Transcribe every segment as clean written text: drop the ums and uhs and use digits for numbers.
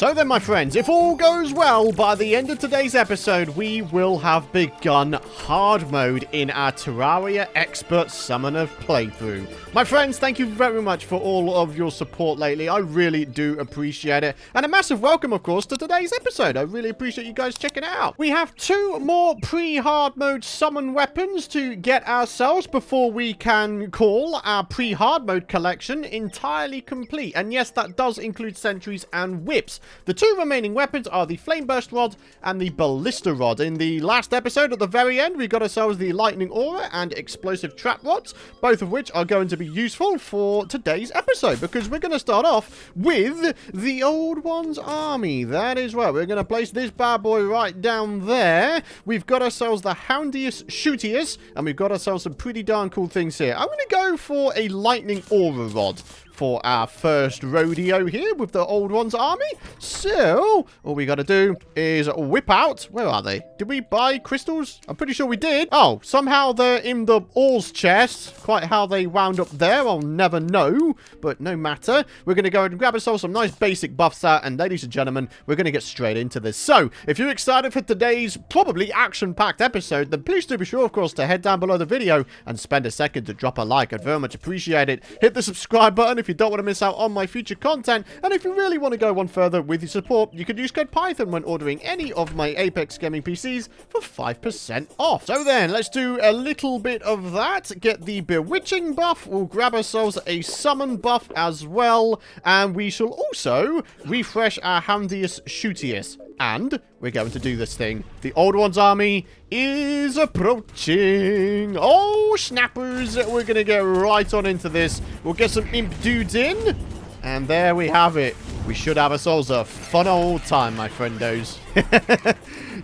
So then, my friends, if all goes well, by the end of today's episode, we will have begun hard mode in our Terraria Expert Summoner playthrough. My friends, thank you very much for all of your support lately. I really do appreciate it. And a massive welcome, of course, to today's episode. I really appreciate you guys checking it out. We have 2 more pre-hard mode summon weapons to get ourselves before we can call our pre-hard mode collection entirely complete. And yes, that does include sentries and whips. The 2 remaining weapons are the Flame Burst Rod and the Ballista Rod. In the last episode, at the very end, we got ourselves the Lightning Aura and Explosive Trap Rods, both of which are going to be useful for today's episode, because we're going to start off with the Old One's Army. That is right. We're going to place this bad boy right down there. We've got ourselves the Houndius Shootius, and we've got ourselves some pretty darn cool things here. I'm going to go for a Lightning Aura Rod for our first rodeo here with the Old One's Army. So, all we got to do is whip out. Where are they? Did we buy crystals? I'm pretty sure we did. Oh, somehow they're in the All's chest. Quite how they wound up there, I'll never know. But no matter. We're going to go ahead and grab ourselves some nice basic buffs out. And ladies and gentlemen, we're going to get straight into this. So, if you're excited for today's probably action-packed episode, then please do be sure, of course, to head down below the video and spend a second to drop a like. I'd very much appreciate it. Hit the subscribe button if you don't want to miss out on my future content, and if you really want to go one further with your support, you could use code Python when ordering any of my Apex Gaming PCs for 5% off. So then, let's do a little bit of that. Get the Bewitching buff. We'll grab ourselves a Summon buff as well, and we shall also refresh our Houndius Shootius. And we're going to do this thing. The Old One's Army is approaching. Oh, snappers. We're going to get right on into this. We'll get some imp dudes in. And there we have it. We should have ourselves a fun old time, my friendos.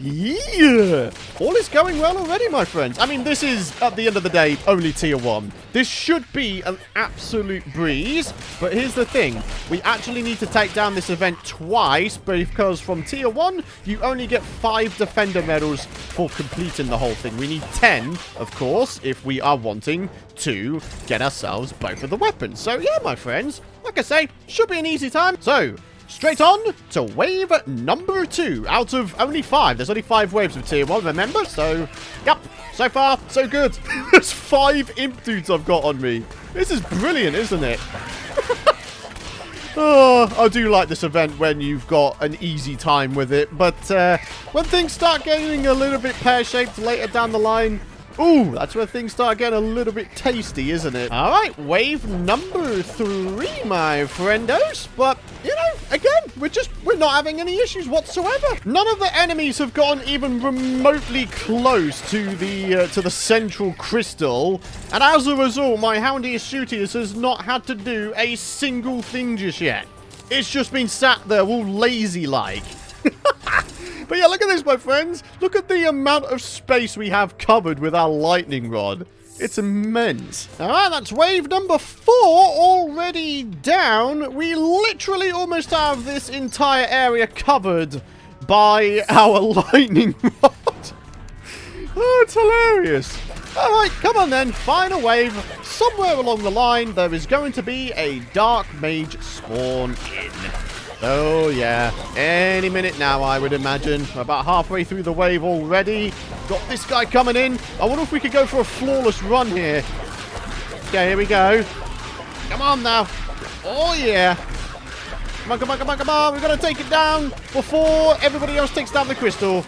Yeah! All is going well already, my friends. I mean, this is, at the end of the day, only tier 1. This should be an absolute breeze. But here's the thing. We actually need to take down this event twice, because from tier 1, you only get 5 defender medals for completing the whole thing. We need 10, of course, if we are wanting to get ourselves both of the weapons. So, yeah, my friends, like I say, should be an easy time. So, straight on to wave number 2 out of only 5. There's only 5 waves of tier 1, remember? So, yep, so far, so good. There's 5 imp dudes I've got on me. This is brilliant, isn't it? Oh, I do like this event when you've got an easy time with it. But when things start getting a little bit pear-shaped later down the line, ooh, that's where things start getting a little bit tasty, isn't it? All right, wave number 3, my friendos. But, you know, again, we're not having any issues whatsoever. None of the enemies have gotten even remotely close to the central crystal. And as a result, my Houndius Shootius has not had to do a single thing just yet. It's just been sat there all lazy-like. But yeah, look at this, my friends. Look at the amount of space we have covered with our lightning rod. It's immense. All right, that's wave number 4 already down. We literally almost have this entire area covered by our lightning rod. Oh, it's hilarious. All right, come on then. Final wave. Somewhere along the line, there is going to be a Dark Mage spawn in. Oh, yeah. Any minute now, I would imagine. We're about halfway through the wave already. Got this guy coming in. I wonder if we could go for a flawless run here. Okay, here we go. Come on now. Oh, yeah. Come on, come on, come on, come on. We've got to take it down before everybody else takes down the crystal.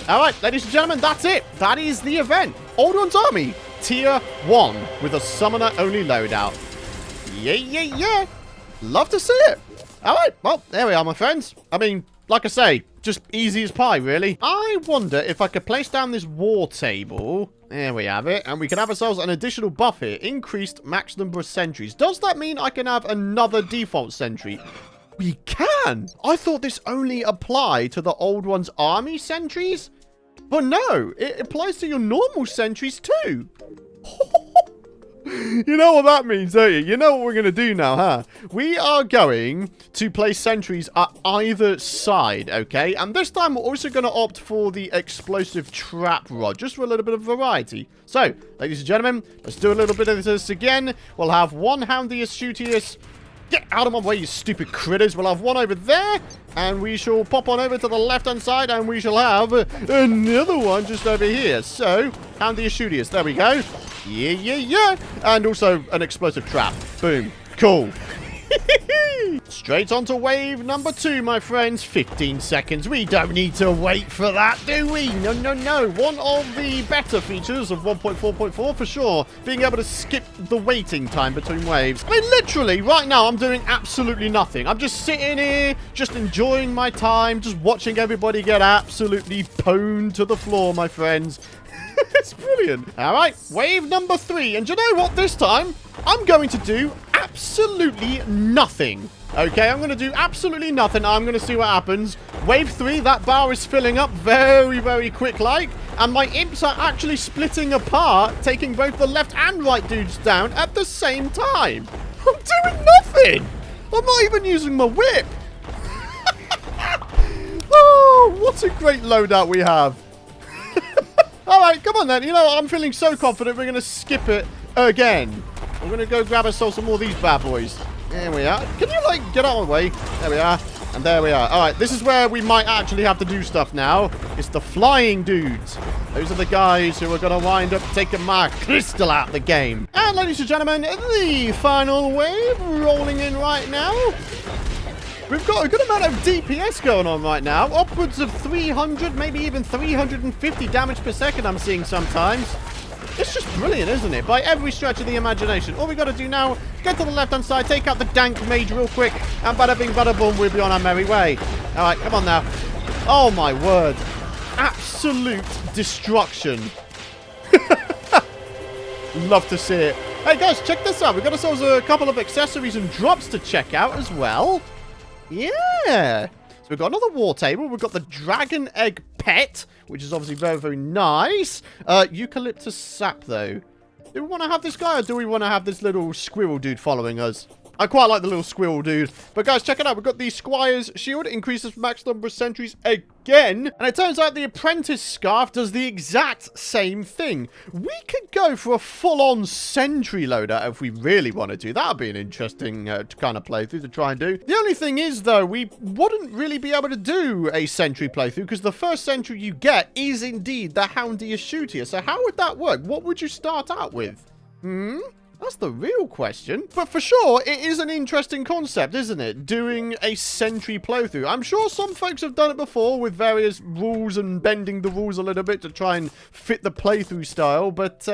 All right, ladies and gentlemen, that's it. That is the event. Old One's Army, tier 1, with a summoner-only loadout. Yeah, yeah, yeah. Love to see it. All right, well, there we are, my friends. I mean, like I say, just easy as pie, really. I wonder if I could place down this war table. There we have it. And we can have ourselves an additional buff here. Increased max number of sentries. Does that mean I can have another default sentry? We can. I thought this only applied to the Old One's Army sentries. But no, it applies to your normal sentries too. You know what that means, don't you? You know what we're going to do now, huh? We are going to place sentries at either side, okay? And this time we're also going to opt for the explosive trap rod, just for a little bit of variety. So, ladies and gentlemen, let's do a little bit of this again. We'll have one Houndius Shootius Get out of my way, you stupid critters. We'll have one over there, and we shall pop on over to the left-hand side, and we shall have another one just over here. So, hand the Ashutius. There we go. Yeah. And also an explosive trap. Boom. Cool. Straight on to wave number 2, my friends. 15 seconds. We don't need to wait for that, do we? No. One of the better features of 1.4.4 for sure. Being able to skip the waiting time between waves. I mean, literally, right now, I'm doing absolutely nothing. I'm just sitting here, just enjoying my time, just watching everybody get absolutely pwned to the floor, my friends. It's brilliant. All right, wave number 3. And you know what? This time, I'm going to do absolutely nothing. Okay, I'm going to do absolutely nothing. I'm going to see what happens. Wave 3, that bar is filling up very quick-like. And my imps are actually splitting apart, taking both the left and right dudes down at the same time. I'm doing nothing. I'm not even using my whip. Oh, what a great loadout we have. All right, come on then. You know what? I'm feeling so confident we're going to skip it again. We're going to go grab ourselves some more of these bad boys. There we are. Can you, like, get out of the way? There we are. And there we are. All right, this is where we might actually have to do stuff now. It's the flying dudes. Those are the guys who are going to wind up taking my crystal out of the game. And, ladies and gentlemen, the final wave rolling in right now. We've got a good amount of DPS going on right now. Upwards of 300, maybe even 350 damage per second I'm seeing sometimes. It's just brilliant, isn't it? By every stretch of the imagination. All we got to do now, get to the left-hand side, take out the dank mage real quick, and bada bing, bada boom, we'll be on our merry way. All right, come on now. Oh, my word. Absolute destruction. Love to see it. Hey, guys, check this out. We've got ourselves a couple of accessories and drops to check out as well. Yeah. So we've got another war table. We've got the dragon egg pet, which is obviously very nice. Eucalyptus sap, though. Do we want to have this guy, or do we want to have this little squirrel dude following us? I quite like the little squirrel dude. But guys, check it out. We've got the Squire's Shield. Increases max number of sentries again. And it turns out the Apprentice Scarf does the exact same thing. We could go for a full-on sentry loader if we really want to do. That would be an interesting kind of playthrough to try and do. The only thing is, though, we wouldn't really be able to do a sentry playthrough because the first sentry you get is indeed the Houndy Ashutius. So how would that work? What would you start out with? That's the real question. But for sure, it is an interesting concept, isn't it? Doing a sentry playthrough. I'm sure some folks have done it before with various rules and bending the rules a little bit to try and fit the playthrough style. But,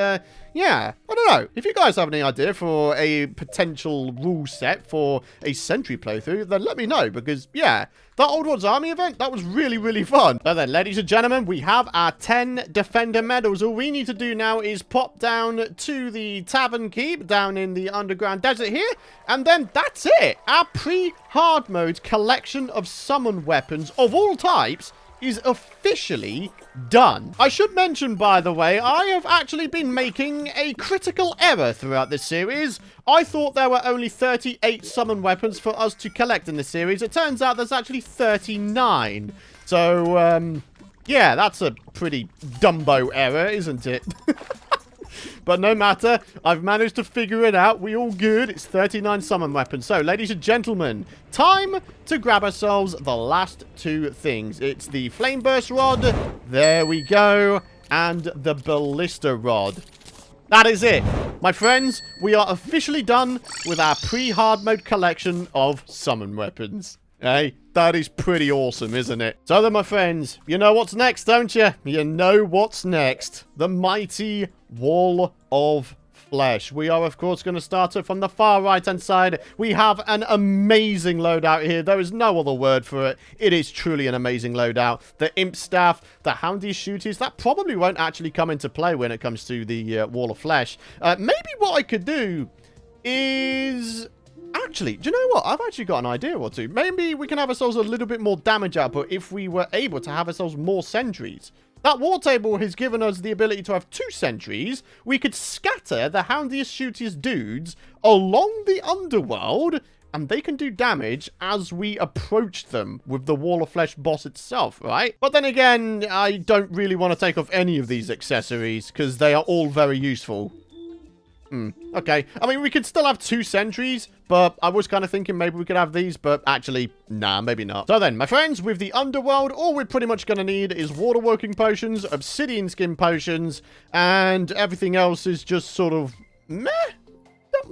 yeah, I don't know. If you guys have any idea for a potential rule set for a sentry playthrough, then let me know. Because, yeah, that Old Ones Army event, that was really fun. So then, ladies and gentlemen, we have our 10 Defender medals. All we need to do now is pop down to the Tavern Keep down in the underground desert here. And then that's it. Our pre-hard mode collection of summon weapons of all types is officially done. I should mention, by the way, I have actually been making a critical error throughout this series. I thought there were only 38 summon weapons for us to collect in this series. It turns out there's actually 39. So, yeah, that's a pretty Dumbo error, isn't it? But no matter, I've managed to figure it out. We all good. It's 39 summon weapons. So, ladies and gentlemen, time to grab ourselves the last two things. It's the Flame Burst Rod. There we go. And the Ballista Rod. That is it. My friends, we are officially done with our pre-hard mode collection of summon weapons. Hey, that is pretty awesome, isn't it? So then, my friends, you know what's next, don't you? You know what's next. The mighty Wall of Flesh. We are, of course, going to start it from the far right-hand side. We have an amazing loadout here. There is no other word for it. It is truly an amazing loadout. The Imp Staff, the Houndy Ashutius, that probably won't actually come into play when it comes to the Wall of Flesh. Maybe what I could do is... Actually, do you know what? I've actually got an idea or two. Maybe we can have ourselves a little bit more damage output if we were able to have ourselves more sentries. That war table has given us the ability to have 2 sentries. We could scatter the Houndy Ashutius dudes along the underworld, and they can do damage as we approach them with the Wall of Flesh boss itself, right? But then again, I don't really want to take off any of these accessories because they are all very useful. Okay. I mean, we could still have 2 sentries, but I was kind of thinking maybe we could have these, but actually, nah, maybe not. So then, my friends, with the underworld, all we're pretty much going to need is water working potions, obsidian skin potions, and everything else is just sort of meh.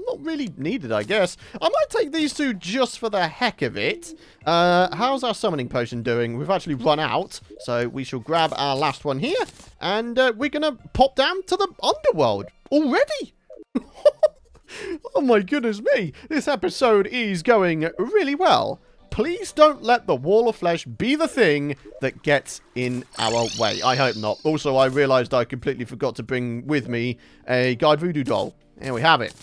Not really needed, I guess. I might take these 2 just for the heck of it. How's our summoning potion doing? We've actually run out, so we shall grab our last one here, and we're going to pop down to the underworld already. Oh my goodness me. This episode is going really well. Please don't let the wall of flesh be the thing that gets in our way. I hope not. Also, I realized I completely forgot to bring with me a guide voodoo doll. Here we have it.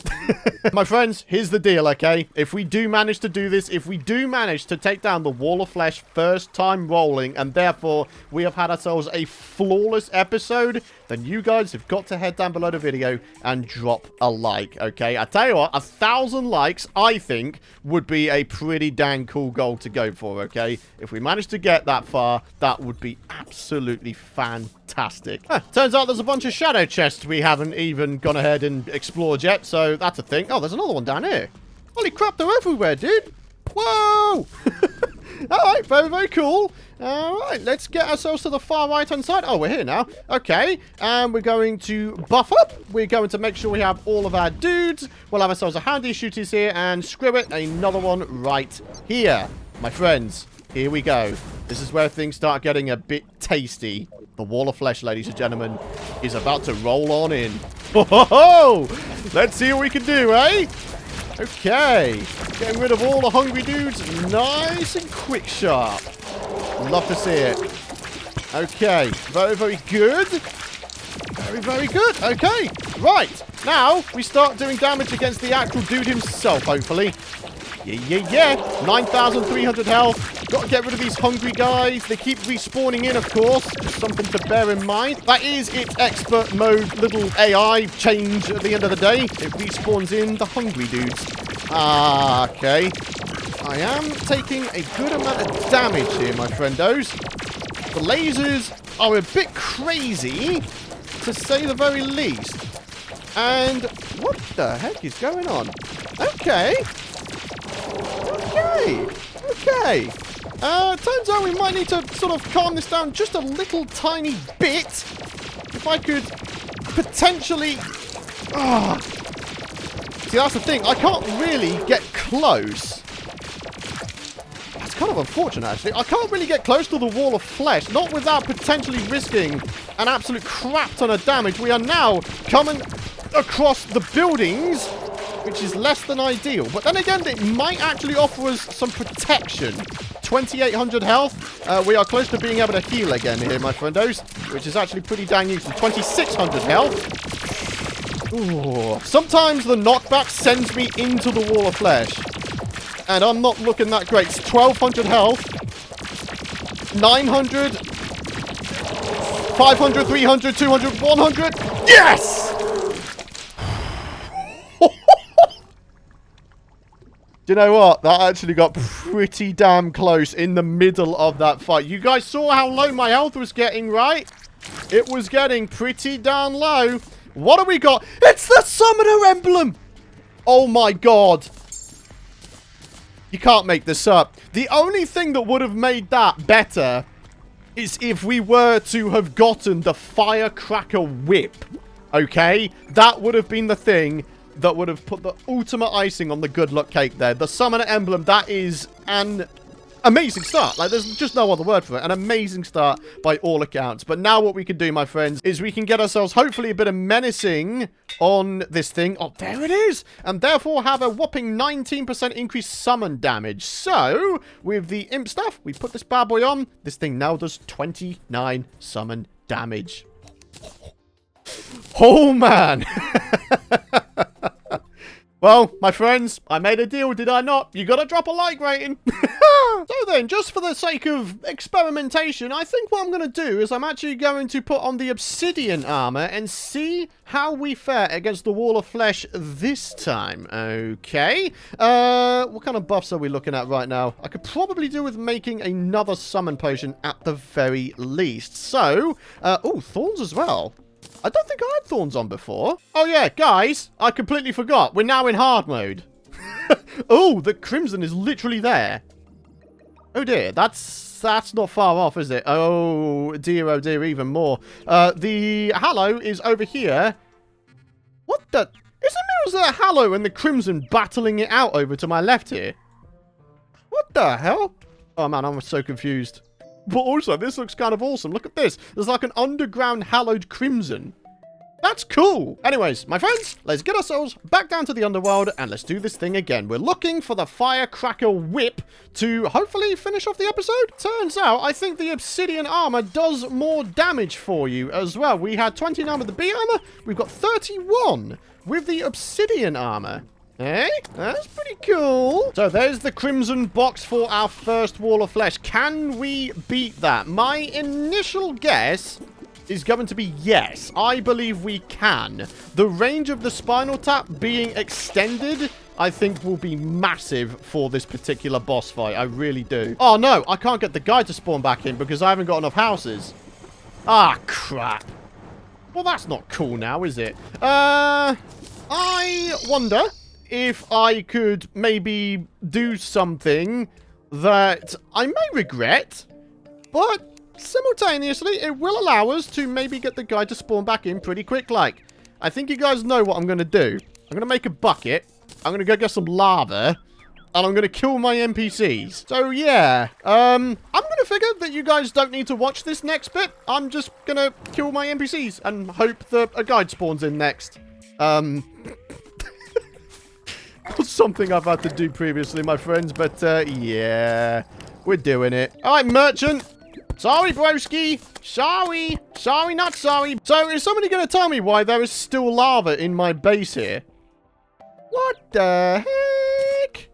My friends, here's the deal, okay? If we do manage to do this, if we do manage to take down the wall of flesh first time rolling, and therefore we have had ourselves a flawless episode, then you guys have got to head down below the video and drop a like, okay? I tell you what, 1,000 likes, I think, would be a pretty dang cool goal to go for, okay? If we manage to get that far, that would be absolutely fantastic. Turns out there's a bunch of shadow chests we haven't even gone ahead and explored yet, so that's a thing. Oh, there's another one down here. Holy crap, they're everywhere, dude. Whoa! Alright, very, very cool. Alright, let's get ourselves to the far right-hand side. Oh, we're here now. Okay, and we're going to buff up. We're going to make sure we have all of our dudes. We'll have ourselves a handy shooters here, and screw it, another one right here. My friends, here we go. This is where things start getting a bit tasty. The wall of flesh, ladies and gentlemen, is about to roll on in. Ho, ho, ho! Let's see what we can do, eh? Okay. Getting rid of all the hungry dudes nice and quick sharp. Love to see it. Okay. Very, very good. Very, very good. Okay. Right. Now, we start doing damage against the actual dude himself, hopefully. Yeah. 9,300 health. Got to get rid of these hungry guys. They keep respawning in, of course. Just something to bear in mind. That is its expert mode little AI change at the end of the day. It respawns in the hungry dudes. Ah, okay. I am taking a good amount of damage here, my friendos. The lasers are a bit crazy, to say the very least. And what the heck is going on? Okay. Turns out we might need to sort of calm this down just a little tiny bit. If I could potentially... See, that's the thing. I can't really get close. That's kind of unfortunate, actually. I can't really get close to the wall of flesh, not without potentially risking an absolute crap ton of damage. We are now coming across the buildings, which is less than ideal. But then again, it might actually offer us some protection. 2,800 health. We are close to being able to heal again here, my friendos, which is actually pretty dang useful. 2,600 health. Ooh. Sometimes the knockback sends me into the wall of flesh, and I'm not looking that great. It's 1,200 health. 900. 500, 300, 200, 100. Yes! Do you know what? That actually got pretty damn close in the middle of that fight. You guys saw how low my health was getting, right? It was getting pretty darn low. What have we got? It's the Summoner emblem! Oh my god. You can't make this up. The only thing that would have made that better is if we were to have gotten the Firecracker Whip. Okay? That would have been the thing that would have put the ultimate icing on the good luck cake there. The Summoner emblem, that is an amazing start. Like, there's just no other word for it. An amazing start by all accounts. But now what we can do, my friends, is we can get ourselves hopefully a bit of menacing on this thing. Oh, there it is. And therefore have a whopping 19% increased summon damage. So, with the imp staff, we put this bad boy on. This thing now does 29 summon damage. Oh, man. Well, my friends, I made a deal, did I not? You gotta drop a like rating. So then, just for the sake of experimentation, I think what I'm going to do is I'm actually going to put on the obsidian armor and see how we fare against the wall of flesh this time. Okay. What kind of buffs are we looking at right now? I could probably do with making another summon potion at the very least. So, oh, thorns as well. I don't think I had thorns on before. Oh yeah, guys, I completely forgot. We're now in hard mode. Oh, the crimson is literally there. Oh dear, that's not far off, is it? Oh dear, even more. The Hallow is over here. What the? Isn't there a Hallow and the crimson battling it out over to my left here? What the hell? Oh man, I'm so confused. But also, this looks kind of awesome. Look at this. There's like an underground hallowed crimson. That's cool. Anyways, my friends, let's get ourselves back down to the underworld and let's do this thing again. We're looking for the firecracker whip to hopefully finish off the episode. Turns out, I think the obsidian armor does more damage for you as well. We had 29 with the B armor. We've got 31 with the obsidian armor. Hey, that's pretty cool. So there's the crimson box for our first wall of flesh. Can we beat that? My initial guess is going to be yes. I believe we can. The range of the spinal tap being extended, I think, will be massive for this particular boss fight. I really do. Oh no, I can't get the guy to spawn back in because I haven't got enough houses. Ah, crap. Well, that's not cool now, is it? I wonder if I could maybe do something that I may regret, but simultaneously, it will allow us to maybe get the guy to spawn back in pretty quick like. I think you guys know what I'm going to do. I'm going to make a bucket. I'm going to go get some lava. And I'm going to kill my NPCs. So, yeah. I'm going to figure that you guys don't need to watch this next bit. I'm just going to kill my NPCs and hope that a guide spawns in next. Something I've had to do previously, my friends. But, yeah. We're doing it. All right, merchant. Sorry, broski. Sorry. Sorry, not sorry. So, is somebody going to tell me why there is still lava in my base here? What the heck?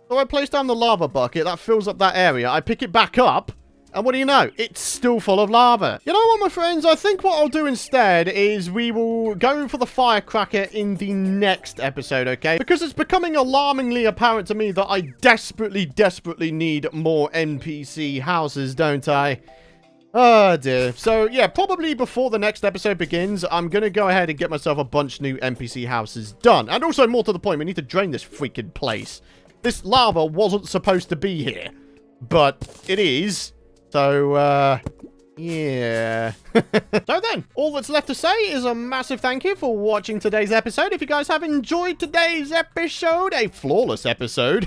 So I place down the lava bucket. That fills up that area. I pick it back up. And what do you know? It's still full of lava. You know what, my friends? I think what I'll do instead is we will go for the firecracker in the next episode, okay? Because it's becoming alarmingly apparent to me that I desperately need more NPC houses, don't I? Oh, dear. So, yeah, probably before the next episode begins, I'm going to go ahead and get myself a bunch new NPC houses done. And also, more to the point, we need to drain this freaking place. This lava wasn't supposed to be here. But it is. So, yeah. So then, all that's left to say is a massive thank you for watching today's episode. If you guys have enjoyed today's episode, a flawless episode,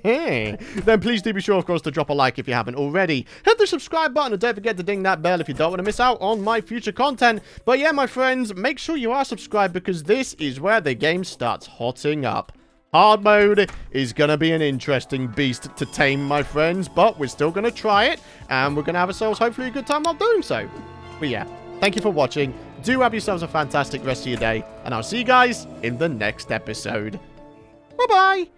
then please do be sure, of course, to drop a like if you haven't already. Hit the subscribe button and don't forget to ding that bell if you don't want to miss out on my future content. But yeah, my friends, make sure you are subscribed because this is where the game starts hotting up. Hard mode is going to be an interesting beast to tame, my friends, but we're still going to try it, and we're going to have ourselves hopefully a good time while doing so. But yeah, thank you for watching. Do have yourselves a fantastic rest of your day, and I'll see you guys in the next episode. Bye-bye!